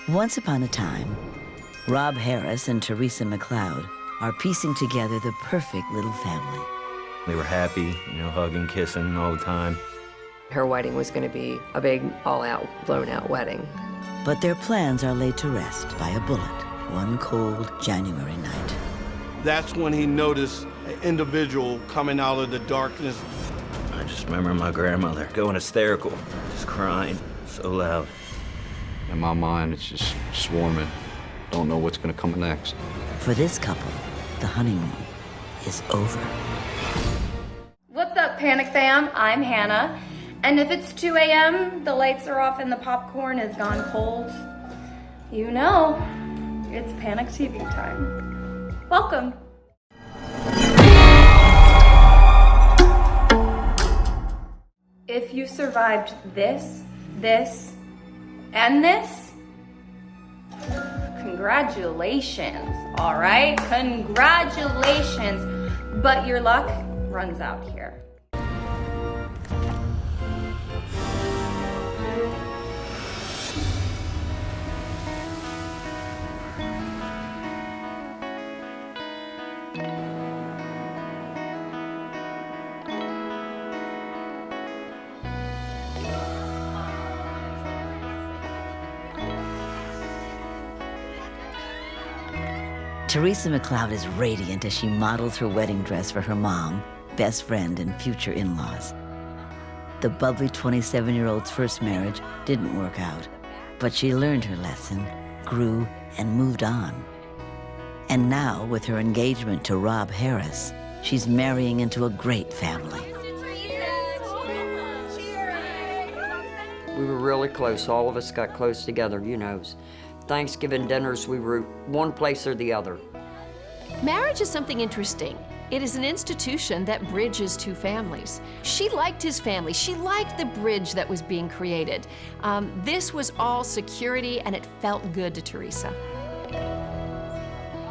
Once upon a time, Rob Harris and Teresa McLeod are piecing together the perfect little family. They were happy, hugging, kissing all the time. Her wedding was going to be a big, all-out, blown-out wedding. But their plans are laid to rest by a bullet one cold January night. That's when he noticed an individual coming out of the darkness. I just remember my grandmother going hysterical, just crying so loud. In my mind, it's just swarming. Don't know what's going to come next. For this couple, the honeymoon is over. What's up, Panic Fam? I'm Hannah. And if it's 2 a.m., the lights are off and the popcorn is gone cold, you know, it's Panic TV time. Welcome. If you survived this, and this, congratulations, all right? Congratulations. But your luck runs out here. Teresa McLeod is radiant as she models her wedding dress for her mom, best friend, and future in-laws. The bubbly 27-year-old's first marriage didn't work out, but she learned her lesson, grew, and moved on. And now, with her engagement to Rob Harris, she's marrying into a great family. We were really close. All of us got close together, Thanksgiving dinners, we were one place or the other. Marriage is something interesting. It is an institution that bridges two families. She liked his family. She liked the bridge that was being created. This was all security, and it felt good to Teresa.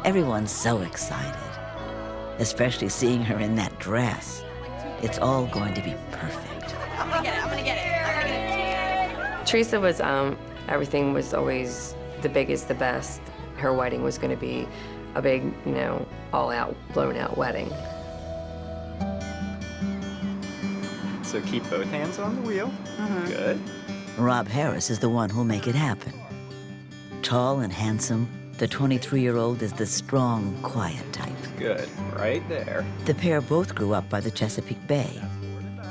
Everyone's so excited, especially seeing her in that dress. It's all going to be perfect. I'm gonna get it. Teresa was, everything was always the biggest, the best. Her wedding was going to be a big, all-out, blown-out wedding. So keep both hands on the wheel. Good. Rob Harris is the one who'll make it happen. Tall and handsome, the 23-year-old is the strong, quiet type. Good. Right there. The pair both grew up by the Chesapeake Bay,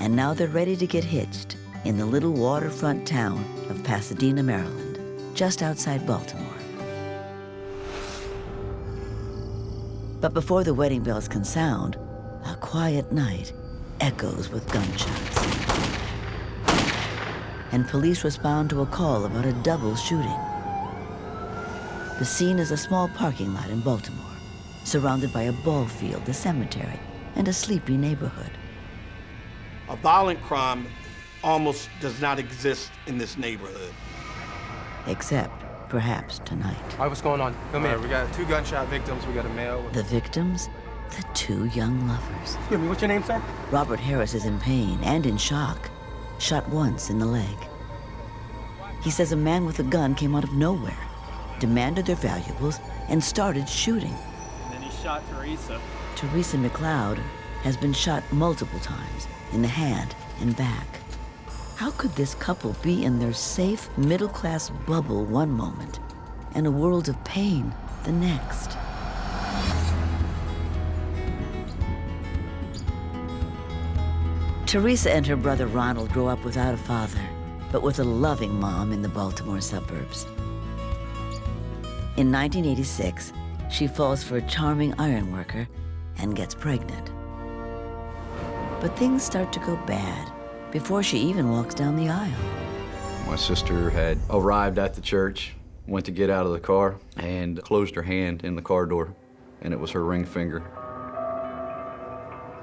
and now they're ready to get hitched in the little waterfront town of Pasadena, Maryland, just outside Baltimore. But before the wedding bells can sound, a quiet night echoes with gunshots. And police respond to a call about a double shooting. The scene is a small parking lot in Baltimore, surrounded by a ball field, a cemetery, and a sleepy neighborhood. A violent crime almost does not exist in this neighborhood. Except, perhaps, tonight. All right, what's going on? Come here. We got 2 gunshot victims. We got a male. The victims? The 2 young lovers. Excuse me, what's your name, sir? Robert Harris is in pain and in shock, shot once in the leg. He says a man with a gun came out of nowhere, demanded their valuables, and started shooting. And then he shot Teresa. Teresa McLeod has been shot multiple times in the hand and back. How could this couple be in their safe, middle-class bubble one moment and a world of pain the next? Teresa and her brother Ronald grew up without a father, but with a loving mom in the Baltimore suburbs. In 1986, she falls for a charming iron worker and gets pregnant. But things start to go bad before she even walks down the aisle. My sister had arrived at the church, went to get out of the car, and closed her hand in the car door, and it was her ring finger.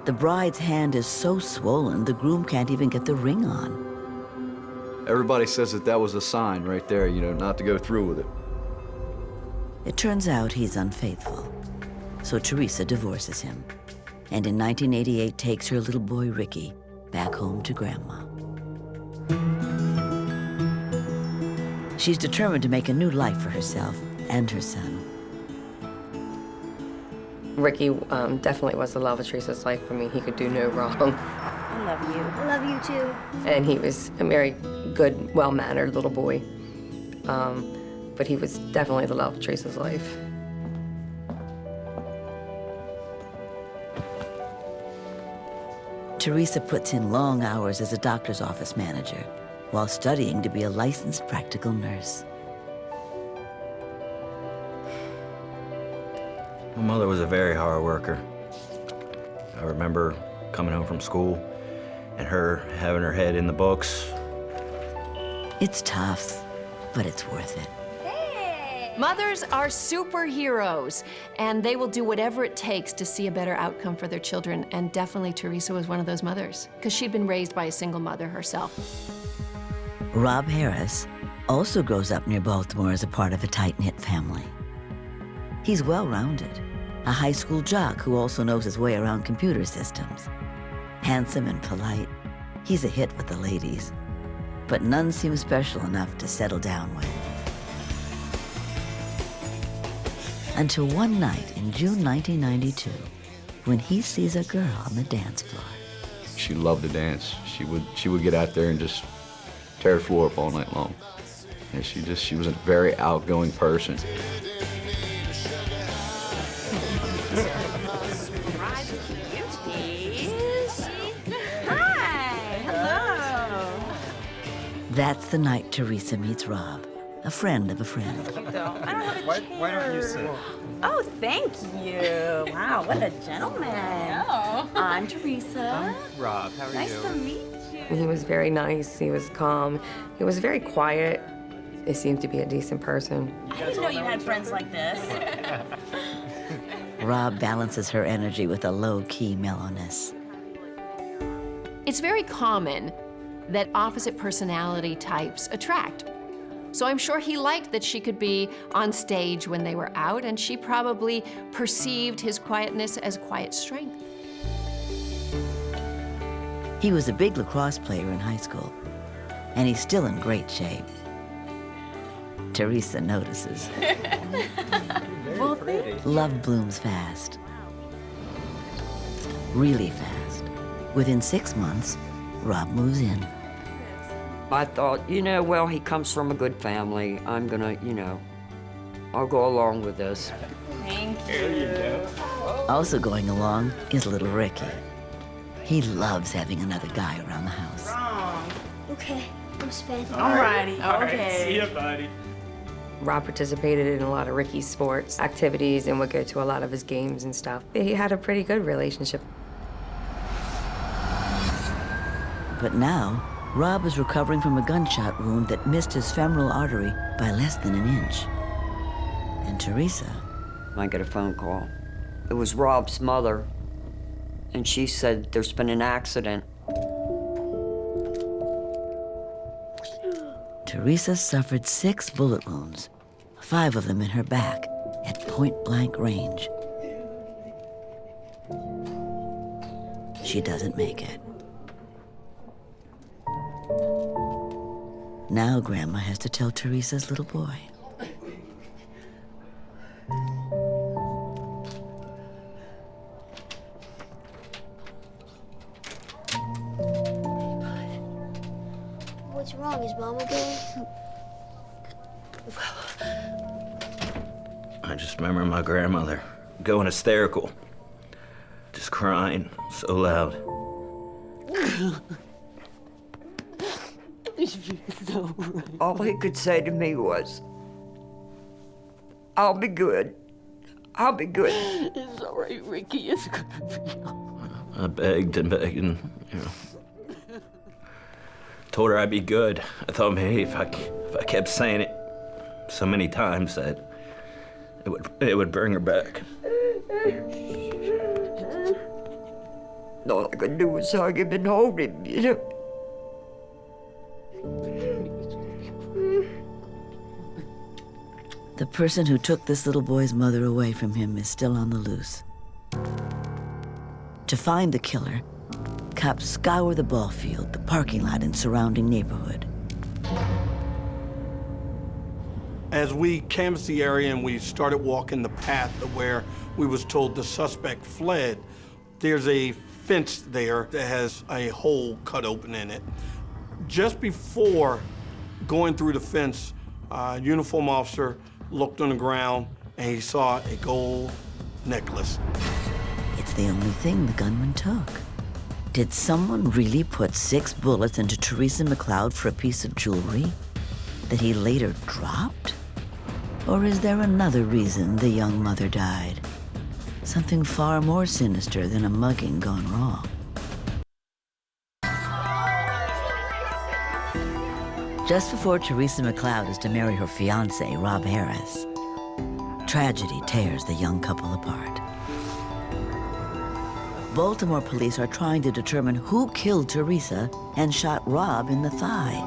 The bride's hand is so swollen, the groom can't even get the ring on. Everybody says that was a sign right there, not to go through with it. It turns out he's unfaithful, so Teresa divorces him, and in 1988 takes her little boy Ricky back home to Grandma. She's determined to make a new life for herself and her son. Ricky definitely was the love of Teresa's life. I mean, he could do no wrong. I love you. I love you too. And he was a very good, well-mannered little boy. But he was definitely the love of Teresa's life. Teresa puts in long hours as a doctor's office manager while studying to be a licensed practical nurse. My mother was a very hard worker. I remember coming home from school and her having her head in the books. It's tough, but it's worth it. Mothers are superheroes, and they will do whatever it takes to see a better outcome for their children. And definitely Teresa was one of those mothers, because she'd been raised by a single mother herself. Rob Harris also grows up near Baltimore as a part of a tight-knit family. He's well-rounded, a high school jock who also knows his way around computer systems. Handsome and polite, he's a hit with the ladies, but none seem special enough to settle down with. Until one night in June 1992, when he sees a girl on the dance floor. She loved to dance. She would get out there and just tear the floor up all night long. And she was a very outgoing person. Hi, hello. That's the night Teresa meets Rob, a friend of a friend. I don't have a chair. Why don't you sit? Oh, thank you. Wow, what a gentleman. Oh. I'm Teresa. Rob, how are you? Nice to meet you. He was very nice, he was calm, he was very quiet. He seemed to be a decent person. I didn't know you had friends like this. Rob balances her energy with a low-key mellowness. It's very common that opposite personality types attract. So I'm sure he liked that she could be on stage when they were out, and she probably perceived his quietness as quiet strength. He was a big lacrosse player in high school, and he's still in great shape. Teresa notices. Love blooms fast. Really fast. Within 6 months, Rob moves in. I thought, well, he comes from a good family. I'm gonna, I'll go along with this. Thank you. There you go. Also going along is little Ricky. He loves having another guy around the house. Wrong. Okay, I'm spent. All Alrighty, right, okay. see ya, buddy. Rob participated in a lot of Ricky's sports activities and would go to a lot of his games and stuff. He had a pretty good relationship. But now, Rob is recovering from a gunshot wound that missed his femoral artery by less than an inch. And Teresa... I get a phone call. It was Rob's mother, and she said there's been an accident. Teresa suffered 6 bullet wounds, 5 of them in her back, at point-blank range. She doesn't make it. Now Grandma has to tell Teresa's little boy. What's wrong? Is Mom okay? I just remember my grandmother going hysterical, just crying so loud. All he could say to me was, I'll be good. I'll be good. It's all right, Ricky. It's gonna be all right. I begged and begged and, told her I'd be good. I thought maybe if I kept saying it so many times that it would bring her back. All I could do was hug him and hold him, The person who took this little boy's mother away from him is still on the loose. To find the killer, cops scour the ball field, the parking lot, and surrounding neighborhood. As we canvassed the area and we started walking the path to where we was told the suspect fled, there's a fence there that has a hole cut open in it. Just before going through the fence, a uniform officer looked on the ground and he saw a gold necklace. It's the only thing the gunman took. Did someone really put 6 bullets into Teresa McLeod for a piece of jewelry that he later dropped? Or is there another reason the young mother died? Something far more sinister than a mugging gone wrong. Just before Teresa McLeod is to marry her fiancé, Rob Harris, tragedy tears the young couple apart. Baltimore police are trying to determine who killed Teresa and shot Rob in the thigh.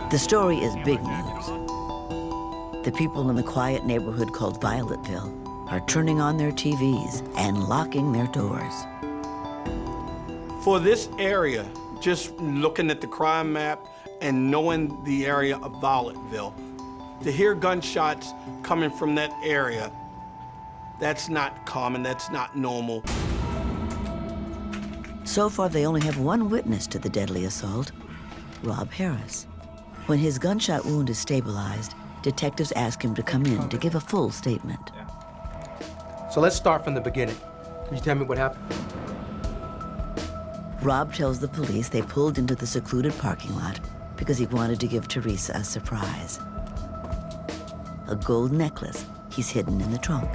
The story is big news. The people in the quiet neighborhood called Violetville are turning on their TVs and locking their doors. For this area, just looking at the crime map and knowing the area of Violetville, to hear gunshots coming from that area, that's not common, that's not normal. So far, they only have one witness to the deadly assault, Rob Harris. When his gunshot wound is stabilized, detectives ask him to come in to give a full statement. So let's start from the beginning. Can you tell me what happened? Rob tells the police they pulled into the secluded parking lot because he wanted to give Teresa a surprise. A gold necklace he's hidden in the trunk.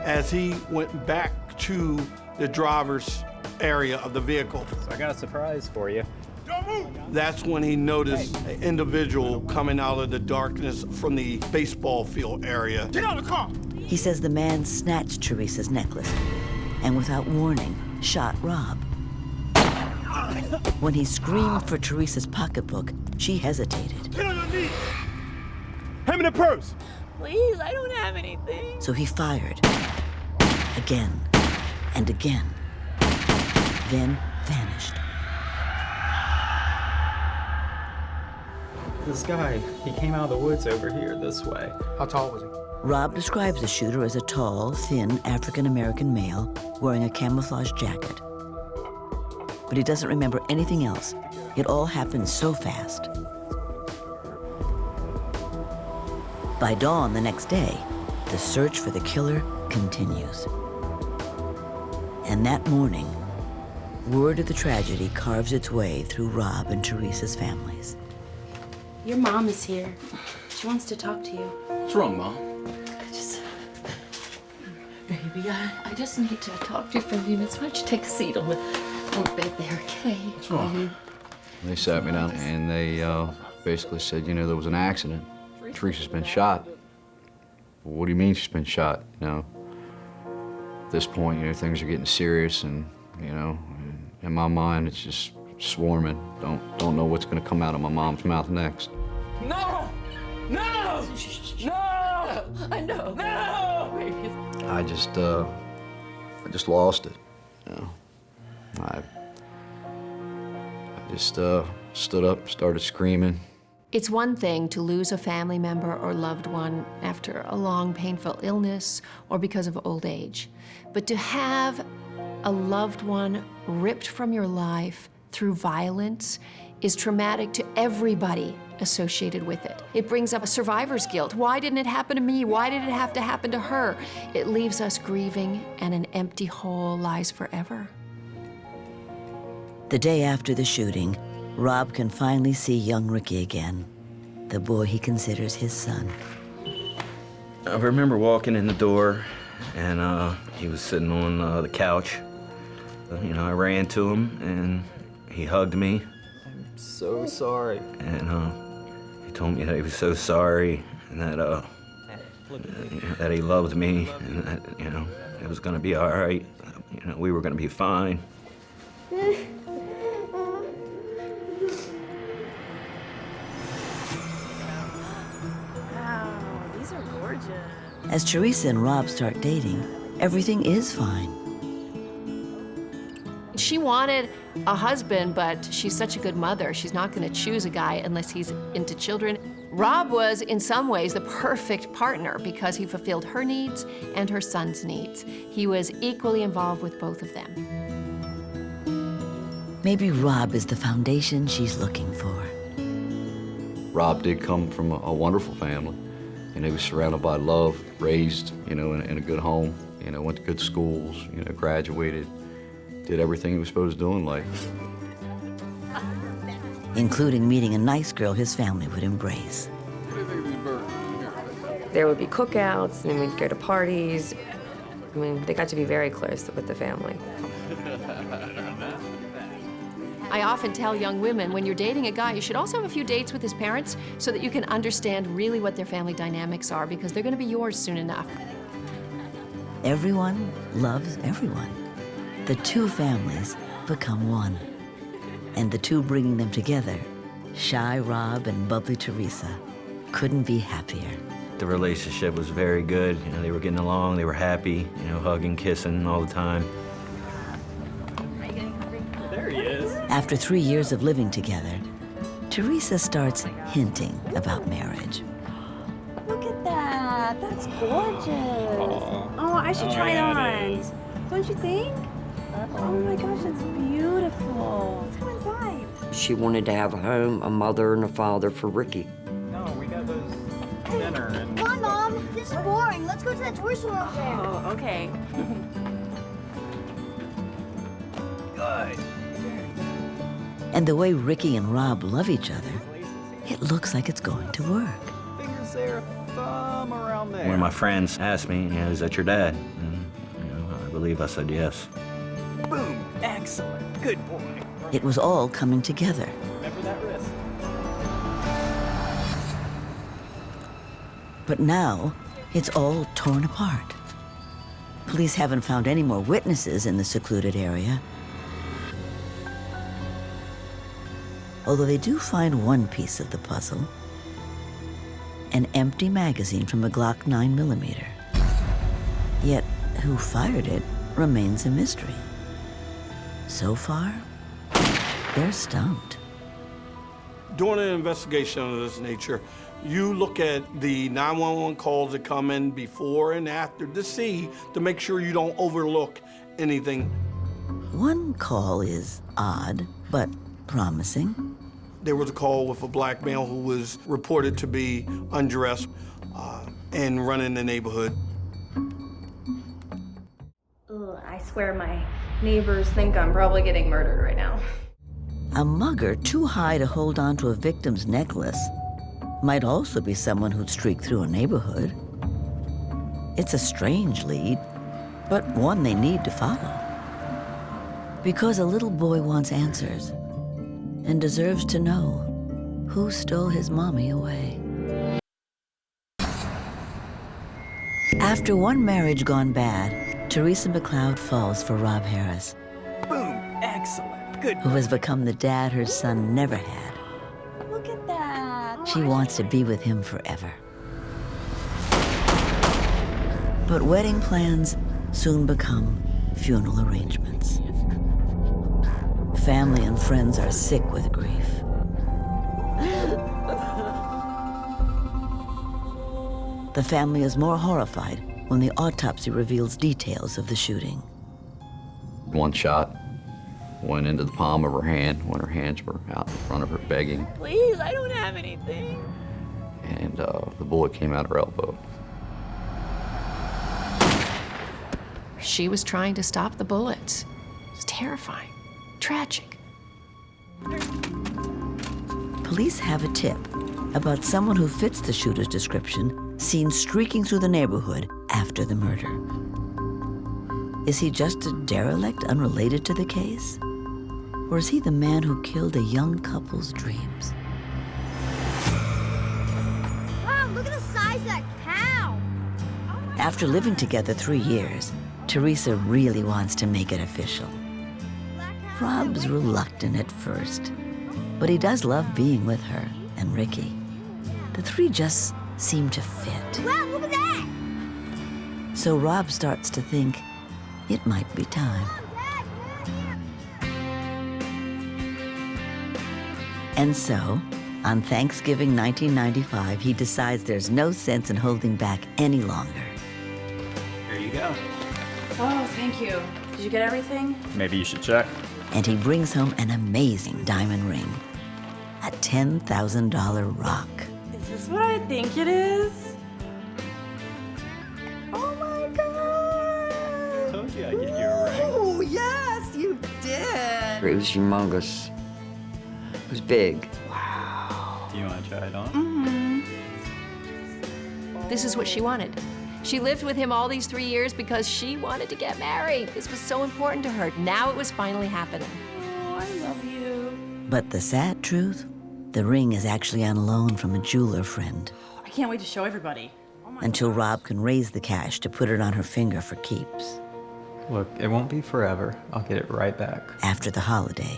As he went back to the driver's area of the vehicle, So I got a surprise for you. that's when he noticed an individual coming out of the darkness from the baseball field area. Get out of the car! He says the man snatched Teresa's necklace and without warning, shot Rob. When he screamed for Teresa's pocketbook, she hesitated. Get on your knees! Hand me the purse! Please, I don't have anything. So he fired again and again, then vanished. This guy, he came out of the woods over here this way. How tall was he? Rob describes the shooter as a tall, thin African-American male wearing a camouflage jacket. But he doesn't remember anything else. It all happened so fast. By dawn the next day, the search for the killer continues. And that morning, word of the tragedy carves its way through Rob and Teresa's families. Your mom is here. She wants to talk to you. What's wrong, Mom? Baby, I just need to talk to you for a few minutes. Why don't you take a seat on the bed there, okay? What's wrong? They sat me down and they basically said, you know, there was an accident. Teresa's been shot. Well, what do you mean she's been shot? You know, at this point, you know, things are getting serious, and you know, in my mind, it's just swarming. Don't know what's going to come out of my mom's mouth next. No! No! No! I know. No! Baby. I just lost it. You know, I just stood up, started screaming. It's one thing to lose a family member or loved one after a long, painful illness or because of old age. But to have a loved one ripped from your life through violence is traumatic to everybody associated with it. It brings up a survivor's guilt. Why didn't it happen to me? Why did it have to happen to her? It leaves us grieving, and an empty hole lies forever. The day after the shooting, Rob can finally see young Ricky again, the boy he considers his son. I remember walking in the door, and he was sitting on the couch. You know, I ran to him, and he hugged me. I'm so sorry. And he told me that he was so sorry, and that that he loved me, and that, you know, it was gonna be all right. You know, we were gonna be fine. Wow, these are gorgeous. As Teresa and Rob start dating, everything is fine. She wanted a husband, but she's such a good mother. She's not going to choose a guy unless he's into children. Rob was, in some ways, the perfect partner because he fulfilled her needs and her son's needs. He was equally involved with both of them. Maybe Rob is the foundation she's looking for. Rob did come from a wonderful family, and he was surrounded by love, raised, in a good home, went to good schools, graduated, did everything he was supposed to do in life. Including meeting a nice girl his family would embrace. There would be cookouts, and we'd go to parties. I mean, they got to be very close with the family. I often tell young women, when you're dating a guy, you should also have a few dates with his parents so that you can understand really what their family dynamics are, because they're going to be yours soon enough. Everyone loves everyone. The two families become one. And the two bringing them together, shy Rob and bubbly Teresa, couldn't be happier. The relationship was very good. They were getting along, they were happy, hugging, kissing all the time. There he is. After 3 years of living together, Teresa starts hinting about marriage. Look at that. That's gorgeous. Oh, I should try it on. Don't you think? Oh my gosh, it's beautiful. Let's go inside. She wanted to have a home, a mother, and a father for Ricky. No, we got those dinner and... Come on, Mom. This is boring. Let's go to that toy store over there. Oh, okay. Good. And the way Ricky and Rob love each other, it looks like it's going to work. Fingers there, thumb around there. One of my friends asked me, is that your dad? And, I believe I said yes. Boom. Excellent. Good boy. It was all coming together. Remember that wrist. But now, it's all torn apart. Police haven't found any more witnesses in the secluded area. Although they do find one piece of the puzzle, an empty magazine from a Glock 9mm. Yet, who fired it remains a mystery. So far, they're stumped. During an investigation of this nature, you look at the 911 calls that come in before and after to make sure you don't overlook anything. One call is odd, but promising. There was a call with a black male who was reported to be undressed and running the neighborhood. Ugh, I swear my neighbors think I'm probably getting murdered right now. A mugger too high to hold on to a victim's necklace might also be someone who'd streak through a neighborhood. It's a strange lead, but one they need to follow. Because a little boy wants answers and deserves to know who stole his mommy away. After one marriage gone bad, Teresa McLeod falls for Rob Harris. Boom. Excellent. Good. Who has become the dad her son never had. Look at that. She wants to be with him forever. But wedding plans soon become funeral arrangements. Family and friends are sick with grief. The family is more horrified when the autopsy reveals details of the shooting. One shot went into the palm of her hand when her hands were out in front of her begging. Please, I don't have anything. And the bullet came out her elbow. She was trying to stop the bullets. It's terrifying, tragic. Police have a tip about someone who fits the shooter's description, seen streaking through the neighborhood after the murder. Is he just a derelict unrelated to the case? Or is he the man who killed a young couple's dreams? Wow, look at the size of that cow. After living together 3 years, Teresa really wants to make it official. Rob's reluctant at first, but he does love being with her and Ricky. The three just seem to fit. Wow, look at that. So Rob starts to think it might be time. And so, On Thanksgiving 1995, he decides there's no sense in holding back any longer. Here you go. Oh, thank you. Did you get everything? Maybe you should check. And he brings home an amazing diamond ring, a $10,000 rock. Is this what I think it is? Oh my God! Told you I'd get you a ring. Oh, yes, you did. It was humongous. It was big. Do you want to try it on? This is what she wanted. She lived with him all these 3 years because she wanted to get married. This was so important to her. Now it was finally happening. Oh, I love you. But the sad truth, the ring is actually on loan from a jeweler friend I can't wait to show everybody. until Rob can raise the cash to put it on her finger for keeps. Look, it won't be forever. I'll get it right back. After the holiday,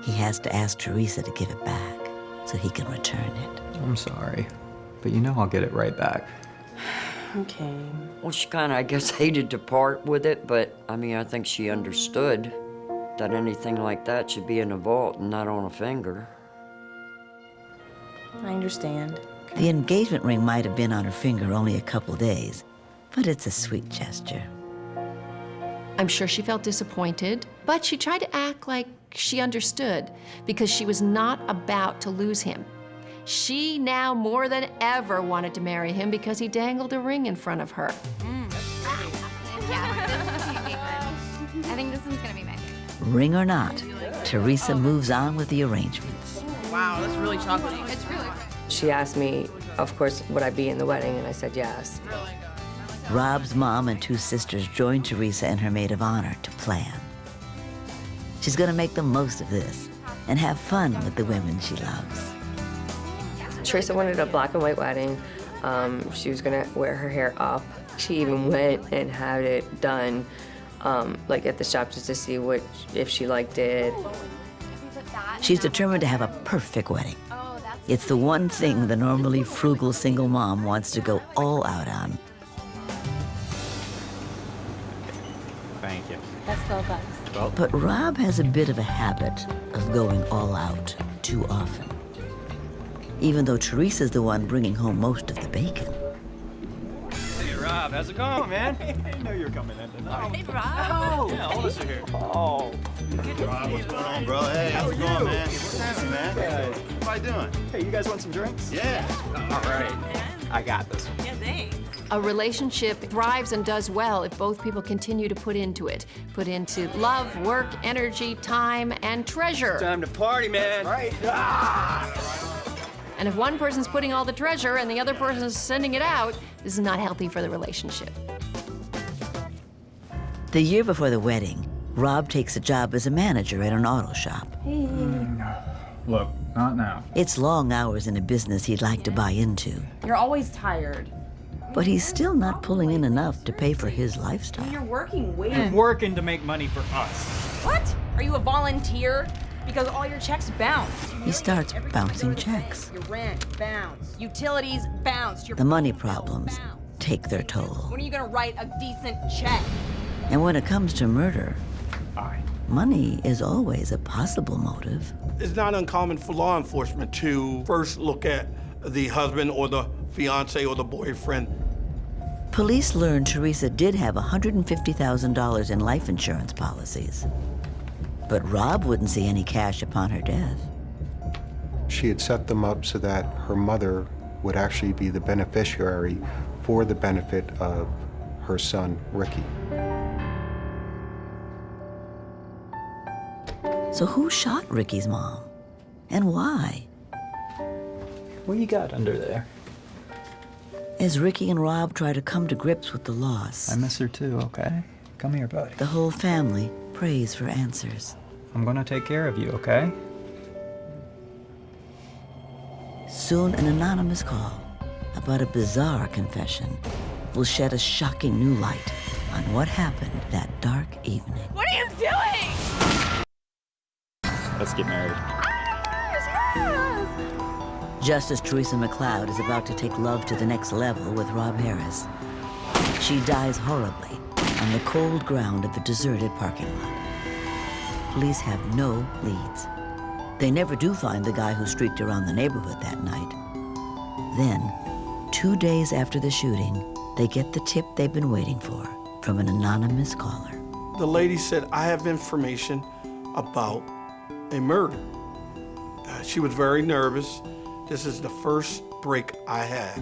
he has to ask Teresa to give it back so he can return it. I'm sorry, but you know I'll get it right back. Okay. Well, she kind of, I guess, hated to part with it, but I mean, I think she understood that anything like that should be in a vault and not on a finger. I understand. The engagement ring might have been on her finger only a couple days, but it's a sweet gesture. I'm sure she felt disappointed, but she tried to act like she understood because she was not about to lose him. She now more than ever wanted to marry him because he dangled a ring in front of her. I think this one's gonna be my favorite. Ring or not, Teresa moves on with the arrangements. Wow, that's really chocolatey. It's really good. She asked me, of course, would I be in the wedding, and I said yes. Rob's mom and 2 sisters join Teresa and her maid of honor to plan. She's gonna make the most of this and have fun with the women she loves. Teresa wanted a black and white wedding. She was gonna wear her hair up. She even went and had it done, like at the shop just to see if she liked it. She's determined to have a perfect wedding. It's the one thing the normally frugal single mom wants to go all out on. Thank you. That's $12. Well, But Rob has a bit of a habit of going all out too often, even though Teresa's the one bringing home most of the bacon. hey, Rob, how's it going, man? I know you're coming in tonight. Hey, Rob. Oh, yeah, all of us are here. Oh. Rob, what's going on, bro? Hey, how's it going, man? What's happening, man? How you doing? Hey, you guys want some drinks? Yeah. All right. I got this one. Yeah, thanks. A relationship thrives and does well if both people continue to put into it. Put into love, work, energy, time, and treasure. Time to party, man. Right. And if one person's putting all the treasure and the other person's sending it out, this is not healthy for the relationship. The year before the wedding, Rob takes a job as a manager at an auto shop. Look, not now. It's long hours in a business he'd like to buy into, You're always tired. but he's still not pulling in enough to pay for his lifestyle. You're working way I'm working to make money for us. What? Are you a volunteer? Because all your checks bounce. He starts bouncing checks. Your rent, bounce. Utilities, bounce. Your The money problems take their toll. When are you gonna write a decent check? And when it comes to murder, money is always a possible motive. It's not uncommon for law enforcement to first look at the husband or the fiance or the boyfriend. Police learned Teresa did have $150,000 in life insurance policies. But Rob wouldn't see any cash upon her death. She had set them up so that her mother would actually be the beneficiary for the benefit of her son, Ricky. So who shot Ricky's mom? And why? What you got under there? As Ricky and Rob try to come to grips with the loss, I miss her too, okay? Come here, buddy. the whole family prays for answers. I'm gonna take care of you, okay? Soon, an anonymous call about a bizarre confession will shed a shocking new light on what happened that dark evening. What are you doing? Let's get married. Just as Teresa McLeod is about to take love to the next level with Rob Harris, she dies horribly on the cold ground of a deserted parking lot. Police have no leads. They never do find the guy who streaked around the neighborhood that night. Then, 2 days after the shooting, they get the tip they've been waiting for from an anonymous caller. The lady said, I have information about a murder. She was very nervous. This is the first break I had.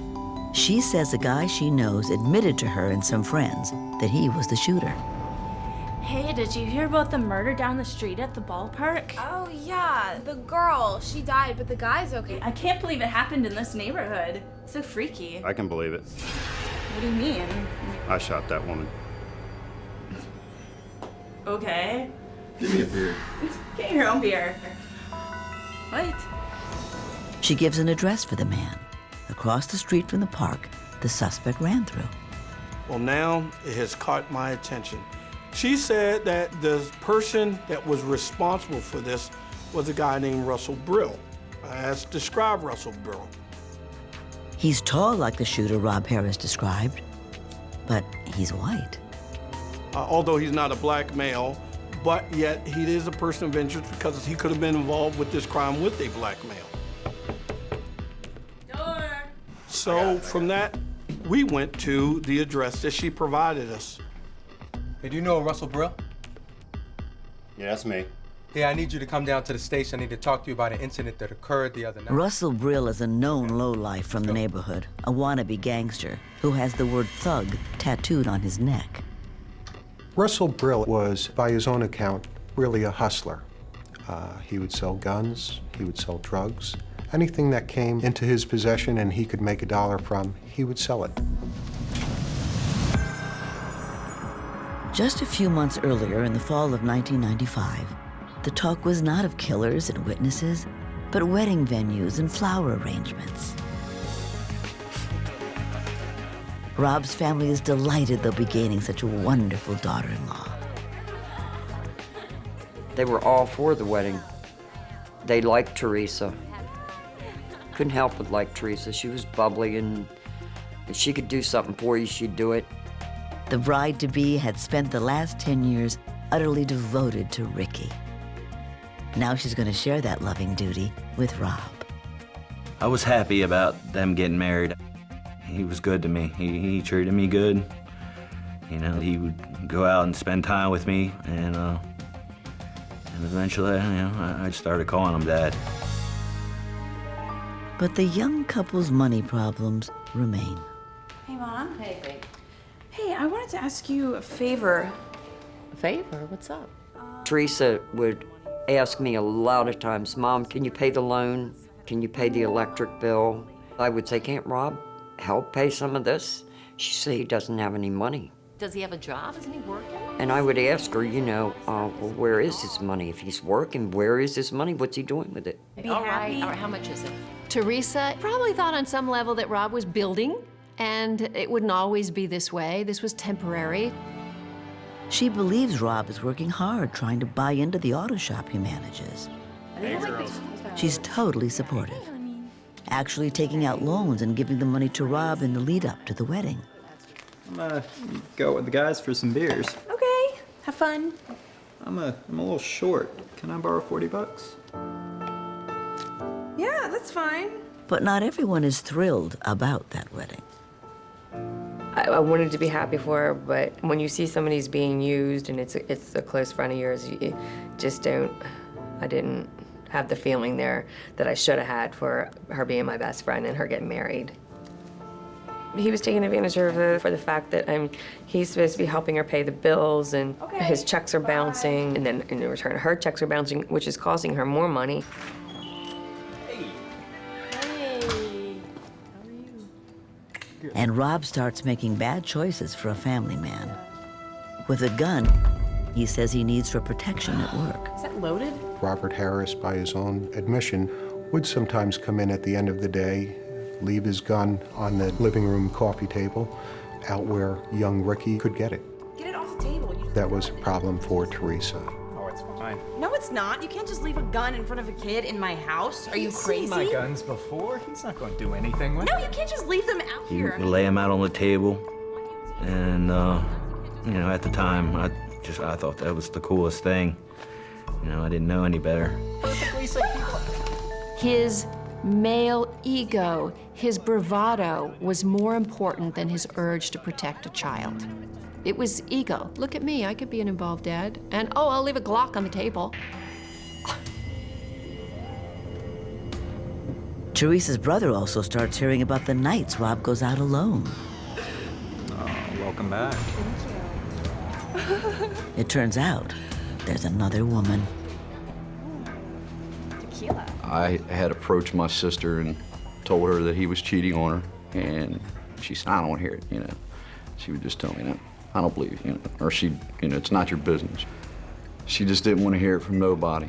She says a guy she knows admitted to her and some friends that he was the shooter. Hey, did you hear about the murder down the street at the ballpark? Oh, yeah. The girl, she died, but the guy's okay. I can't believe it happened in this neighborhood. It's so freaky. I can believe it. What do you mean? I shot that woman. Okay. Give me a beer. Get your own beer. What? She gives an address for the man. Across the street from the park, the suspect ran through. Well, now it has caught my attention. She said that the person that was responsible for this was a guy named Russell Brill. As described Russell Brill. He's tall like the shooter Rob Harris described, but he's white. Although he's not a black male, but yet he is a person of interest because he could have been involved with this crime with a black male. Door. So from that, we went to the address that she provided us. Hey, do you know Russell Brill? Yeah, that's me. Yeah, I need you to come down to the station. I need to talk to you about an incident that occurred the other night. Russell Brill is a known lowlife from the neighborhood, a wannabe gangster who has the word thug tattooed on his neck. Russell Brill was, by his own account, really a hustler. He would sell guns, he would sell drugs. Anything that came into his possession and he could make $1 from, he would sell it. Just a few months earlier, in the fall of 1995, the talk was not of killers and witnesses, but wedding venues and flower arrangements. Rob's family is delighted they'll be gaining such a wonderful daughter-in-law. They were all for the wedding. They liked Teresa. Couldn't help but like Teresa. She was bubbly, and if she could do something for you, she'd do it. The bride-to-be had spent the last 10 years utterly devoted to Ricky. Now she's going to share that loving duty with Rob. I was happy about them getting married. He was good to me. He treated me good. You know, he would go out and spend time with me, and eventually, you know, I started calling him Dad. But the young couple's money problems remain. Hey, Mom. Hey, babe. Hey, I wanted to ask you a favor. A favor? What's up? Teresa would ask me a lot of times, Mom, can you pay the loan? Can you pay the electric bill? I would say, can't Rob help pay some of this? She'd say he doesn't have any money. Does he have a job? Isn't he working? And I would ask her, you know, well, where is his money? If he's working, where is his money? What's he doing with it? All right, how much is it? Teresa probably thought on some level that Rob was building, and it wouldn't always be this way. This was temporary. She believes Rob is working hard trying to buy into the auto shop he manages. Hey, girls. She's totally supportive, actually taking out loans and giving the money to Rob in the lead up to the wedding. I'm gonna go out with the guys for some beers. Okay, have fun. I'm a little short. Can I borrow 40 bucks? Yeah, that's fine. But not everyone is thrilled about that wedding. I wanted to be happy for her, but when you see somebody's being used and it's a close friend of yours, you just don't, I didn't have the feeling there that I should have had for her being my best friend and her getting married. He was taking advantage of her for the fact that he's supposed to be helping her pay the bills, and his checks are bouncing, and then in return her checks are bouncing, which is costing her more money. And Rob starts making bad choices for a family man. With a gun, he says he needs for protection at work. Is that loaded? Robert Harris, by his own admission, would sometimes come in at the end of the day, leave his gun on the living room coffee table, out where young Ricky could get it. Get it off the table. That was a problem for Teresa. Oh, it's fine. No, it's not. You can't just leave a gun in front of a kid in my house. Are you crazy? Seen my guns before. He's not going to do anything with No, it. you can't just leave them out He here. would lay him out on the table, and you know, at the time, I thought that was the coolest thing. You know, I didn't know any better. His male ego, his bravado, was more important than his urge to protect a child. It was ego. Look at me, I could be an involved dad. And oh, I'll leave a Glock on the table. Teresa's brother also starts hearing about the nights Rob goes out alone. Welcome back. It turns out there's another woman. Tequila. I had approached my sister and told her that he was cheating on her, and she said, I don't want to hear it, you know. She would just tell me, no, I don't believe you, know, or she, you know, it's not your business. She just didn't want to hear it from nobody.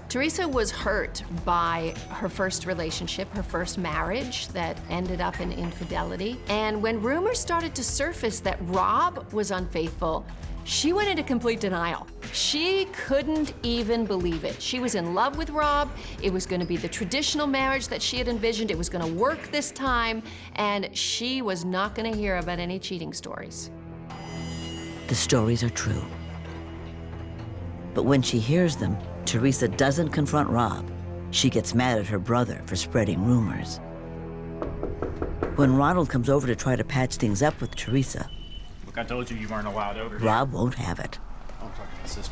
Teresa was hurt by her first relationship, her first marriage that ended up in infidelity. And when rumors started to surface that Rob was unfaithful, she went into complete denial. She couldn't even believe it. She was in love with Rob. It was going to be the traditional marriage that she had envisioned. It was going to work this time, and she was not going to hear about any cheating stories. The stories are true. But when she hears them, Teresa doesn't confront Rob. She gets mad at her brother for spreading rumors. When Ronald comes over to try to patch things up with Teresa, Look, I told you you weren't allowed over here. Rob won't have it.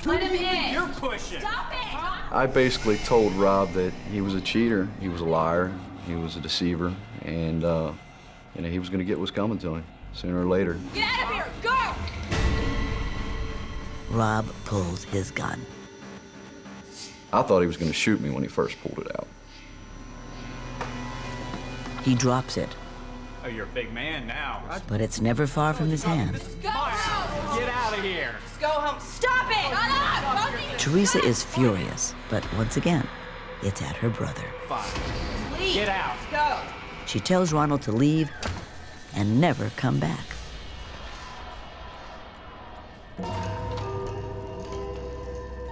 Let him in. You're pushing. Stop it. I basically told Rob that he was a cheater, he was a liar, he was a deceiver, and you know, he was going to get what's coming to him sooner or later. Get out of here! Go! Rob pulls his gun. I thought he was going to shoot me when he first pulled it out. He drops it, Oh, you're a big man now. but it's never far from his hand. Get out of here. Just go home. Stop it! Shut up! Teresa is furious, but once again, it's at her brother. Leave. Get out. Let's go. She tells Ronald to leave and never come back.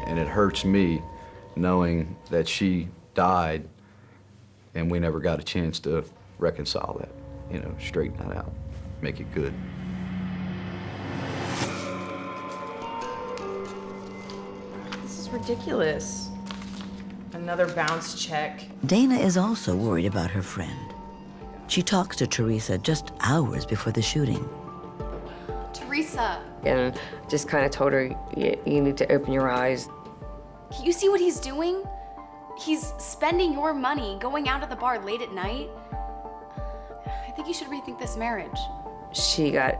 And it hurts me knowing that she died and we never got a chance to reconcile that, you know, straighten that out, make it good. This is ridiculous. Another bounce check. Dana is also worried about her friend. She talks to Teresa just hours before the shooting. Teresa, And just kind of told her, you need to open your eyes. you see what he's doing? He's spending your money going out at the bar late at night. I think you should rethink this marriage. She got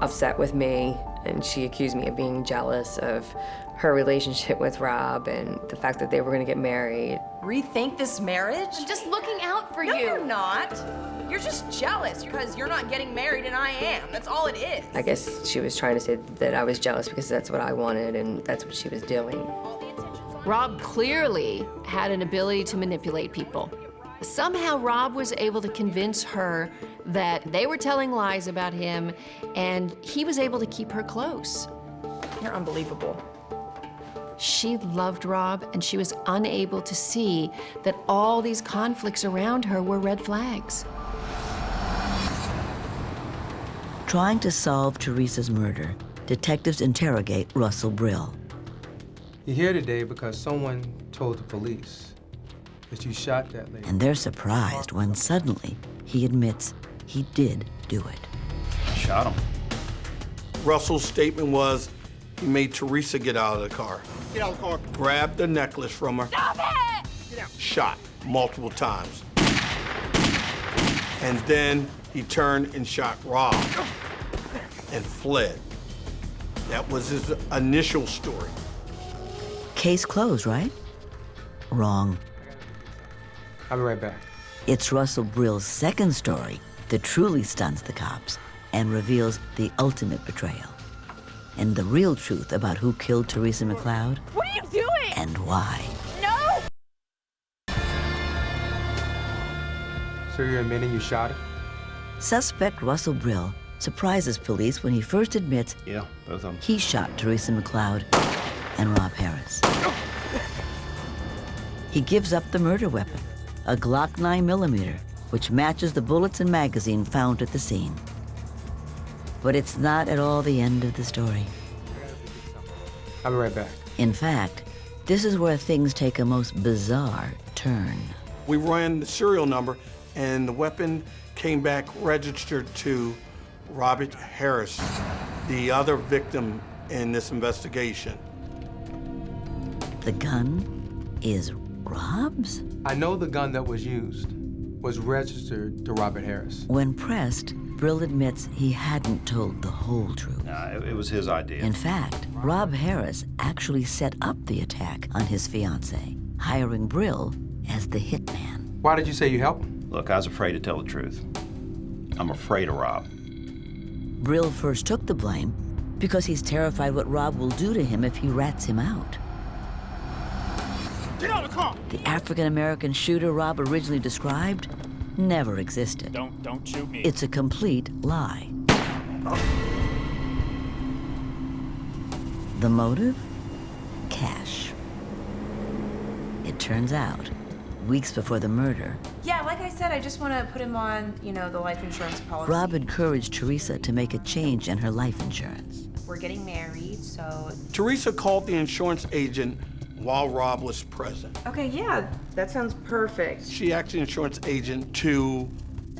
upset with me, and she accused me of being jealous of her relationship with Rob and the fact that they were going to get married. Rethink this marriage? I'm just looking out for No, you. you're not. You're just jealous because you're not getting married and I am. That's all it is. I guess she was trying to say that I was jealous because that's what I wanted, and that's what she was doing. Rob clearly had an ability to manipulate people. Somehow Rob was able to convince her that they were telling lies about him, and he was able to keep her close. You're unbelievable. She loved Rob, and she was unable to see that all these conflicts around her were red flags. Trying to solve Teresa's murder, detectives interrogate Russell Brill. You're here today because someone told the police that you shot that lady. And they're surprised when suddenly he admits he did do it. Shot him. Russell's statement was he made Teresa get out of the car. Get out of the car. Grabbed the necklace from her. Stop it! Get out. Shot multiple times. And then he turned and shot Rob and fled. That was his initial story. Case closed, right? Wrong. I'll be right back. It's Russell Brill's second story that truly stuns the cops and reveals the ultimate betrayal and the real truth about who killed Teresa McLeod What are you doing? and why. No! So you're admitting you shot her? Suspect Russell Brill surprises police when he first admits Yeah, both of them. he shot Teresa McLeod and Rob Harris. He gives up the murder weapon, a Glock 9mm, which matches the bullets and magazine found at the scene. But it's not at all the end of the story. I'll be right back. In fact, this is where things take a most bizarre turn. We ran the serial number, and the weapon came back registered to Robert Harris, the other victim in this investigation. The gun is Rob's? I know the gun that was used was registered to Robert Harris. When pressed, Brill admits he hadn't told the whole truth. It was his idea. In fact, Rob Harris actually set up the attack on his fiancée, hiring Brill as the hitman. Why did you say you helped him? Look, I was afraid to tell the truth. I'm afraid of Rob. Brill first took the blame because he's terrified what Rob will do to him if he rats him out. Get out of the car! The African-American shooter Rob originally described never existed. Don't shoot me. It's a complete lie. The motive? Cash. It turns out, weeks before the murder, Yeah, like I said, I just want to put him on, you know, the life insurance policy. Rob encouraged Teresa to make a change in her life insurance. We're getting married, so... Teresa called the insurance agent while Rob was present. Okay, yeah, that sounds perfect. She asked the insurance agent to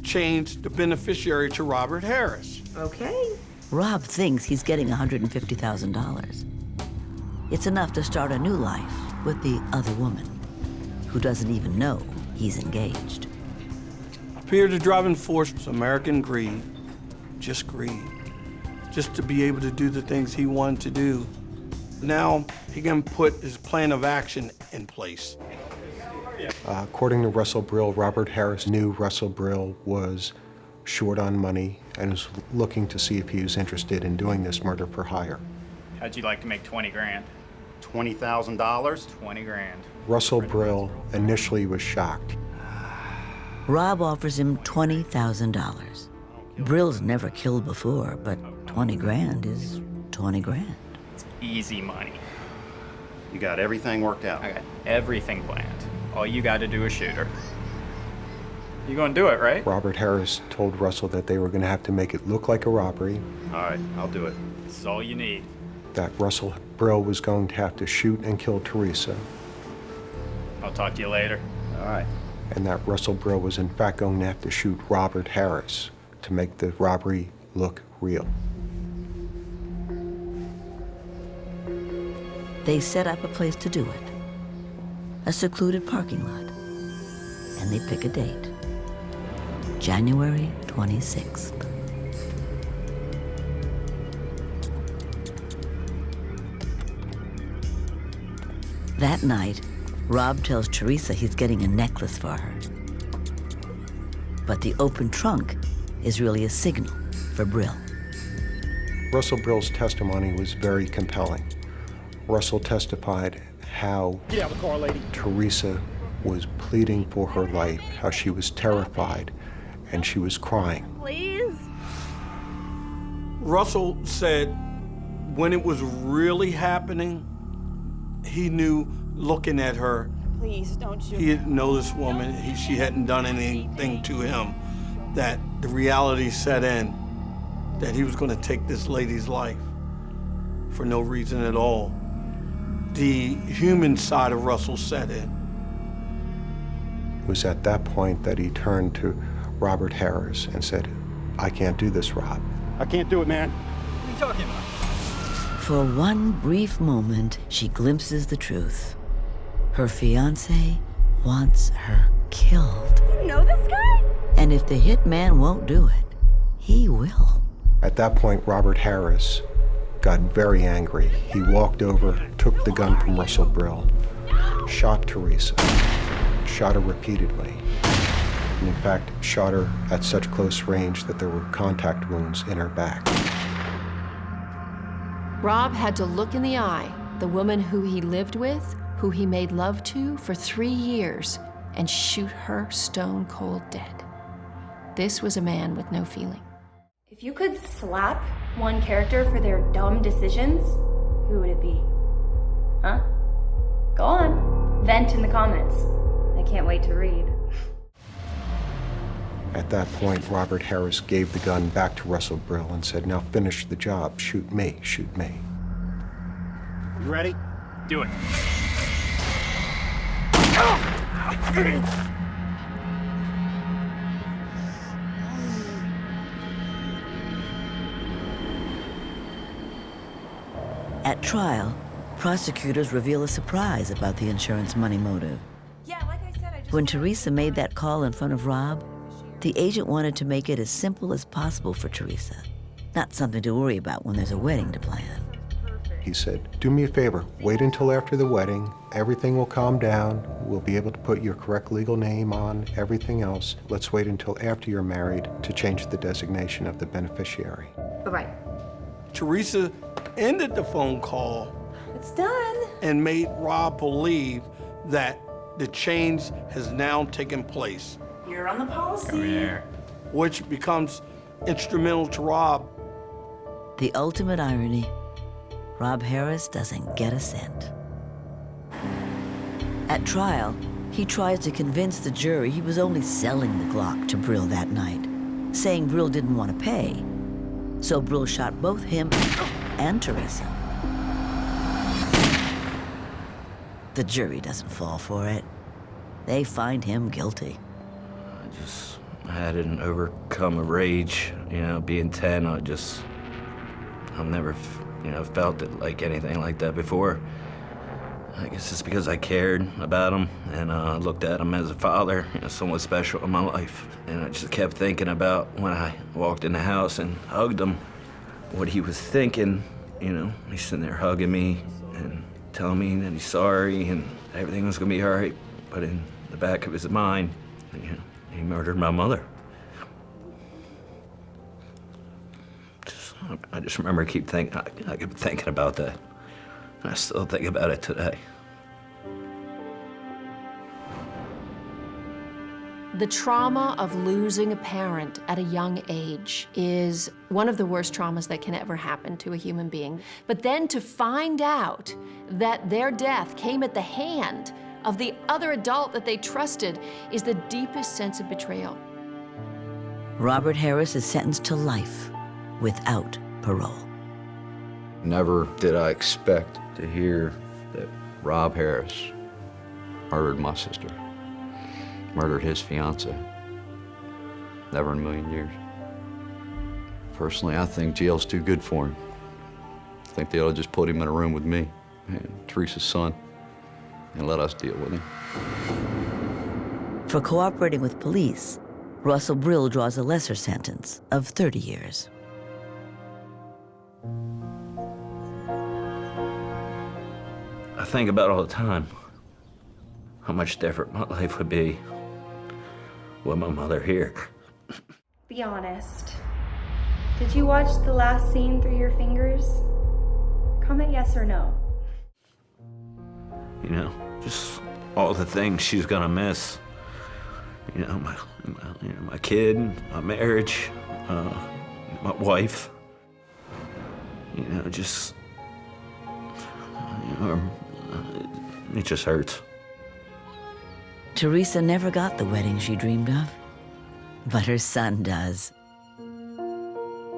change the beneficiary to Robert Harris. Okay. Rob thinks he's getting $150,000. It's enough to start a new life with the other woman, who doesn't even know he's engaged. Appeared the driving force was American greed, just greed. Just to be able to do the things he wanted to do. Now he can put his plan of action in place. According to Russell Brill, Robert Harris knew Russell Brill was short on money and was looking to see if he was interested in doing this murder for hire. How'd you like to make 20 grand? $20,000? 20 grand. Russell Brill initially was shocked. Rob offers him $20,000. Brill's never killed before, but 20 grand is 20 grand. It's easy money. You got everything worked out? I got everything planned. All you got to do is shoot her. You gonna do it, right? Robert Harris told Russell that they were going to have to make it look like a robbery. All right, I'll do it. This is all you need. That Russell Brill was going to have to shoot and kill Teresa. I'll talk to you later. All right. And that Russell Brill was in fact going to have to shoot Robert Harris to make the robbery look real. They set up a place to do it, a secluded parking lot, and they pick a date, January 26th. That night, Rob tells Teresa he's getting a necklace for her. But the open trunk is really a signal for Brill. Russell Brill's testimony was very compelling. Russell testified how Get out of the car, lady. Teresa was pleading for her life, how she was terrified, and she was crying. Please? Russell said when it was really happening, he knew looking at her, Please, don't shoot he didn't know this woman, she hadn't done anything to him, that the reality set in, that he was going to take this lady's life for no reason at all. The human side of Russell set in. It was at that point that he turned to Robert Harris and said, I can't do this, Rob. I can't do it, man. What are you talking about? For one brief moment, she glimpses the truth. Her fiancé wants her killed. You know this guy? And if the hitman won't do it, he will. At that point, Robert Harris got very angry. He walked over, took the gun from Russell Brill, shot Teresa, shot her repeatedly, and in fact, shot her at such close range that there were contact wounds in her back. Rob had to look in the eye the woman who he lived with, who he made love to for 3 years, and shoot her stone cold dead. This was a man with no feeling. If you could slap one character for their dumb decisions, who would it be? Huh? Go on. Vent in the comments. I can't wait to read. At that point, Robert Harris gave the gun back to Russell Brill and said, now finish the job. Shoot me, shoot me. You ready? Do it. At trial, prosecutors reveal a surprise about the insurance money motive. Yeah, like I said, I just... When Teresa made that call in front of Rob, the agent wanted to make it as simple as possible for Teresa, not something to worry about when there's a wedding to plan. He said, do me a favor, wait until after the wedding, everything will calm down, we'll be able to put your correct legal name on everything else. Let's wait until after you're married to change the designation of the beneficiary. Bye-bye. Teresa ended the phone call It's done. and made Rob believe that the change has now taken place, You're on the policy. Come here. which becomes instrumental to Rob. The ultimate irony, Rob Harris doesn't get a cent. At trial, he tries to convince the jury he was only selling the Glock to Brill that night, saying Brill didn't want to pay. So Brill shot both him and Teresa. The jury doesn't fall for it. They find him guilty. I hadn't overcome a rage, being 10. I've never, felt it like anything like that before. I guess it's because I cared about him and looked at him as a father, someone special in my life. And I just kept thinking about when I walked in the house and hugged him, what he was thinking. He's sitting there hugging me and telling me that he's sorry and everything was gonna be all right. But in the back of his mind, he murdered my mother. I just remember I kept thinking about that. I still think about it today. The trauma of losing a parent at a young age is one of the worst traumas that can ever happen to a human being. But then to find out that their death came at the hand of the other adult that they trusted is the deepest sense of betrayal. Robert Harris is sentenced to life without parole. Never did I expect to hear that Rob Harris murdered my sister, murdered his fiance. Never in a million years. Personally, I think jail's too good for him. I think they ought to just put him in a room with me and Teresa's son and let us deal with him. For cooperating with police, Russell Brill draws a lesser sentence of 30 years. I think about all the time how much different my life would be with my mother here. Be honest. Did you watch the last scene through your fingers? Comment yes or no. Just all the things she's gonna miss. My kid, my marriage, my wife. It just hurts. Teresa never got the wedding she dreamed of, but her son does.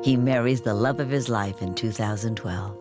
He marries the love of his life in 2012.